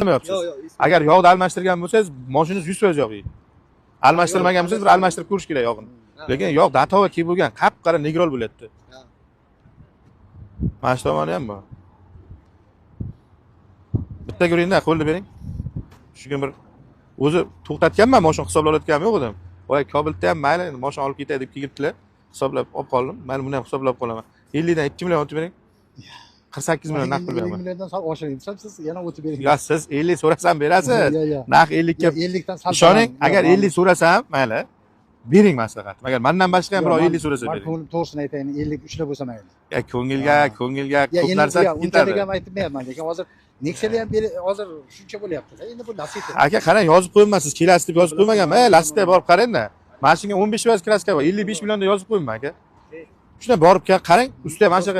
Bilmayapsiz. Agar yog'ni almashtirgan bo'lsangiz, mashinangiz 100% yog' yeydi. Almashtirmagan bo'lsangiz, bir almashtirib ko'rish kerak yog'ini. Lekin yog' datova kelib bo'lgan, qap-qora negrol bo'lyapti. Mana shu tomoni ham bor. Bitta ko'ringda, qo'lni bering. Shuga bir o'zi to'xtatganman, mashina hisoblab olayotganim yo'q edim. Voy, Kobulda ham mayli, endi mashina olib ketay deb kelibdilar. Hisoblab olib qoldim. Mayli, buni ham hisoblab qolaman. 50 dan 2 million o'tib bering. 48 million naqd pul beraman. 50 milliondan sal oshiring desam, siz yana o'tib bering. Yo, siz 50 so'rasam berasiz. Naq 50 ga 50 dan sal. ishoning, agar 50 so'rasam, mayli. Bering maslahat. Agar mendan boshqa ham birov 50 so'rasa bering. Men to'g'risini aytayin, 50 ushlab bo'lsa mayli. Ko'ngilga ko'p narsa ketadi. Unchalik ham aytmayapman, lekin hozir Nexa'da ham hozir shuncha bo'lyapti-da. Endi bu nasib. Aka, qarang, yozib qo'ymaysiz, kelasiz deb yozib qo'ymaganman. Lastikda borib qarang-da. Mashinaga 15 kraska bor, 55 millionda yozib qo'yibman, aka. Shuna borib qarang, ustida mana shu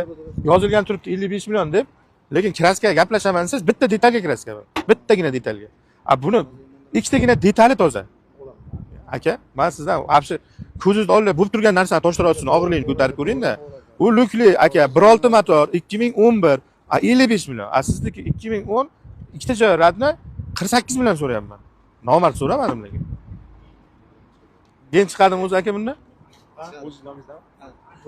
yozilgan turibdi 55 million deb. Lekin kraskaga gaplashaman siz, bitta detalga kraska bor. Bittagina detalga. Buni ikkitagina detali toza. Aka, men sizdan apshi ko'zingizni oldida bo'lib turgan narsani toshtirasini og'irligini ko'tarib ko'ring-da. U lukli, aka, 1.6 motor, 2011, 55 million. Sizniki 2010, ikkita joy radni 48 million so'rayapman. Nomard so'ramadim lekin. Keyin chiqadimi o'zi aka bundan?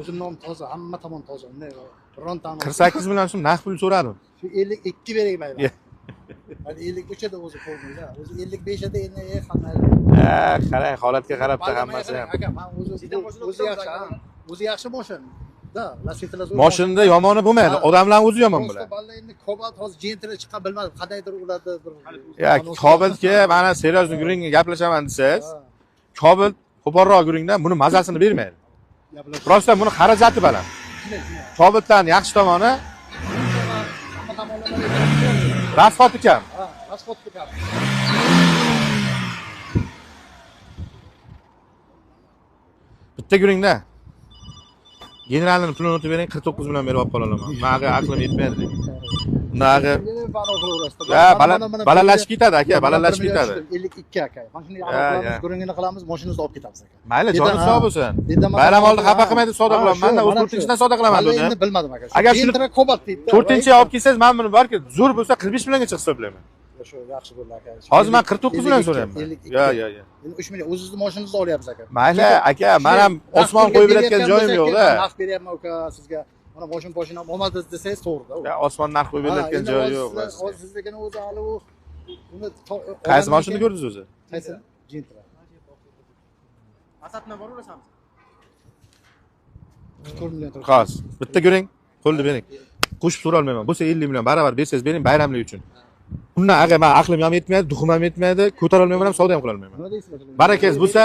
O'zim nom toza, hamma tomon toza. Unday birontani 48 million so'm naqd pul so'radim. shu 52 bering mayli. Hadi 53 da o'zi qo'ymaydi. O'zi 55 da endi qanday. Qarang, holatga qarabda hammasi ham. Aka, men o'zi yaxshi, o'zi yaxshi mashina. Da, lasitlar zo'r. Mashinada yomoni bo'lmaydi, odamlarning o'zi yomon bo'ladi. Balla endi Cobalt hozir jentri chiqqan bilmadim, qandaydir ularda bir. Ya, Cobaltga mana seriyozli yuring gaplashaman desangiz, Cobalt qo'polroq yuringdan buni mazasini bermaydi. Prosta buni xarajati baland. Cobaltdan yaxshi tomoni rasxoti kam. Ha, rasxoti kam. Bitta yuringda. Generalni pulini o'tib bering, 49 million berib olib qola olaman. Menga aqlim yetmaydi. Bundaga balalashib ketadi aka, balalashib ketadi. 52 aka. Mana shunday aloqalarimiz ko'ringini qilamiz, mashinamizni olib ketamiz aka. Mayli, joni sog' bo'lsin. Bayram oldi xafa qilmaydi, savdo qilaman. Menda o'z 4-chidan savdo qilaman buni. Endi bilmadim aka. Agar shuni Cobalt deydi. 4-chi olib kelsangiz, men buni balki zo'r bo'lsa 45 milliongacha hisoblayman. Shu yaxshi bo'ldi aka. Hozir men 49 million so'rayapman. Yo. Endi 3 million o'zingizni mashinangizni olyapmiz aka. Mayli aka, men ham osmon qo'yib berayotgan joyim yo'q-da. Naqd beryapman aka sizga. Mana mashinam olmadi desangiz to'g'ri-da. Ya, osmon narx qo'yib berayotgan joyi yo'q. Hozir sizga o'zi hali u uni qaysi mashinani ko'rdingiz o'zi? Qaysi? Gentra. Asatni boraverasizmi? 44 million turibdi. Xos, bitta ko'ring, qo'lni bering. Qo'shib so'ra olmayman. Bo'lsa 50 million baravar bersangiz bering bayramlik uchun. Undan agar men aqlim ham yetmaydi, duxim ham yetmaydi, ko'tara olmayman ham, savdo ham qila olmayman. Nima deysizlar? Barakangiz bo'lsa,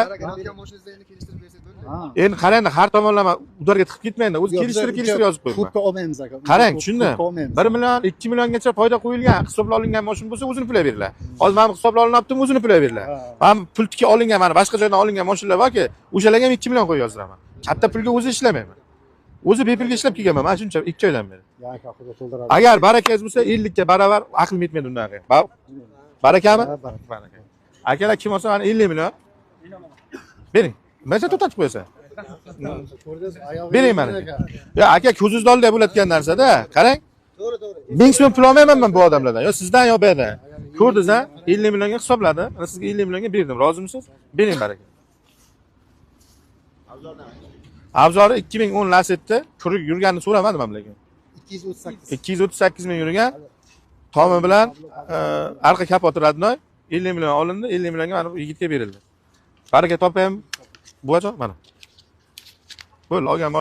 Mashinangizni endi kelishtirib bersak bo'ladi. Ha. endi qarangda, har tomonlama ularga tiqib ketmaydi. O'zi kelishtirib yozib qo'yman. Futga olmaymiz aka. Qarang, tushundingmi? 1 million, 2 milliongacha foyda qo'yilgan, hisoblab olingan mashina bo'lsa, o'zini pulga beringlar. Hozir men hisoblab olinyaptimi, o'zini pulga beringlar. Men pultga olingan, mana boshqa joydan olingan mashinalar borki, o'shalarga ham 2 million qo'yib yozdiraman. Katta pulga o'zi ishlamayman. O'zi bepulga ishlab kelganman. Mana shuncha 2 oydan beri. Ya aka, xudo to'ldiradi. Agar barakangiz bo'lsa 50 ga baravar, aqlim yetmaydi undan aka. Barakami? Baraka. Akalar kim olsa mana 50 million. Bering. Mencha to'xtatib qo'ysa. Bering mana. Ya aka, ko'zingizda oldida bo'layotgan narsa-da. Qarang. To'g'ri. 1000 so'm pul olmayman men bu odamlardan. Yo sizdan yo berdan. Ko'rdingiz-a? 50 millionga hisobladi. Mana sizga 50 millionga berdim. Rozimisiz? Bering baraka. Avzori 2010 Lacetti turib yurganini so'ramadim ham lekin. 238. 238 ming yurgan. Tomi bilan arqa kapoti radnoy 50 million olindi. 50 millionga mana bu yigitga berildi. Baraka topayam. Bu acho mana. Bo'ldi, olgan